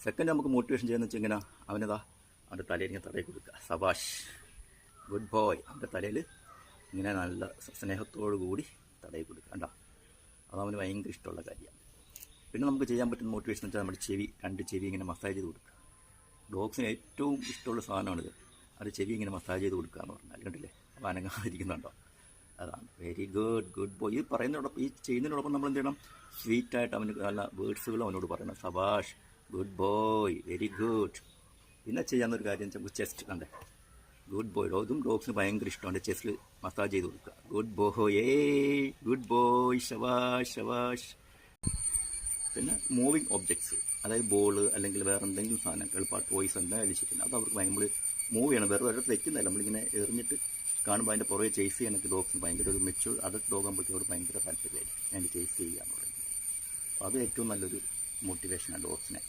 Second നമുക്ക് motivation ചെയ്യുന്ന വെച്ചാൽ ഇങ്ങനെ അവനതാ അവൻ്റെ തലയിൽ ഇങ്ങനെ തടയിൽ കൊടുക്കുക, സബാഷ് ഗുഡ് ബോയ്. അവൻ്റെ തലയിൽ ഇങ്ങനെ നല്ല സ്നേഹത്തോടു കൂടി തടയിൽ കൊടുക്കുക. കണ്ടോ, അതവന് ഭയങ്കര ഇഷ്ടമുള്ള കാര്യമാണ്. പിന്നെ നമുക്ക് ചെയ്യാൻ പറ്റുന്ന മോട്ടിവേഷൻ എന്ന് വെച്ചാൽ നമ്മുടെ ചെവി, രണ്ട് ചെവി ഇങ്ങനെ മസാജ് ചെയ്ത് കൊടുക്കുക. ഡോഗ്സിന് ഏറ്റവും ഇഷ്ടമുള്ള സാധനമാണിത്. അത് ചെവി ഇങ്ങനെ മസാജ് ചെയ്ത് കൊടുക്കുക എന്ന് പറഞ്ഞാൽ കണ്ടില്ലേ, അപ്പോൾ അനങ്ങാതിരിക്കുന്നുണ്ടോ, അതാണ്. Very good, good boy. ഈ പറയുന്നതോടൊപ്പം, ഈ ചെയ്യുന്നതിനോടൊപ്പം നമ്മൾ എന്ത് ചെയ്യണം, സ്വീറ്റായിട്ട് അവന് നല്ല വേർഡ്സുകൾ അവനോട് പറയണം. സബാഷ് ഗുഡ് ബോയ്, വെരി ഗുഡ്. പിന്നെ ചെയ്യാവുന്നൊരു കാര്യം വെച്ചാൽ ചെസ്റ്റ് കണ്ടേ, ഗുഡ് ബോയ്. ഇതും ഡോഗ്സിന് ഭയങ്കര ഇഷ്ടമാണ്. ചെസ്റ്റിൽ മസാജ് ചെയ്ത് കൊടുക്കുക. ഗുഡ് ബോയ്, ഗുഡ് ബോയ്, ഷവാഷ് ഷവാഷ്. പിന്നെ മൂവിങ് ഒബ്ജക്ട്സ്, അതായത് ബോൾ അല്ലെങ്കിൽ വേറെ എന്തെങ്കിലും സാധനം, എളുപ്പമാണ് ടോയ്സ് എന്തായാലും ശരി, അത് അവർക്ക് നമ്മൾ മൂവ് ചെയ്യണം. വേറെ ഒരിടത്ത് വെക്കുന്നില്ല, നമ്മളിങ്ങനെ എറിഞ്ഞിട്ട് കാണുമ്പോൾ അതിൻ്റെ പുറകെ ചേസ് ചെയ്യാനൊക്കെ ഡോഗ്സിന് ഭയങ്കര ഒരു മെച്യൂർ അഡൽട്ട് ഡോഗ് ആകുമ്പോഴത്തേക്കും അവർ ഭയങ്കര താല്പര്യമായിരിക്കും അതിൻ്റെ ചേസ് ചെയ്യുക എന്ന് പറയുന്നത്. അപ്പോൾ അത് ഏറ്റവും നല്ലൊരു മോട്ടിവേഷനാണ് ഡോഗ്സിനെ.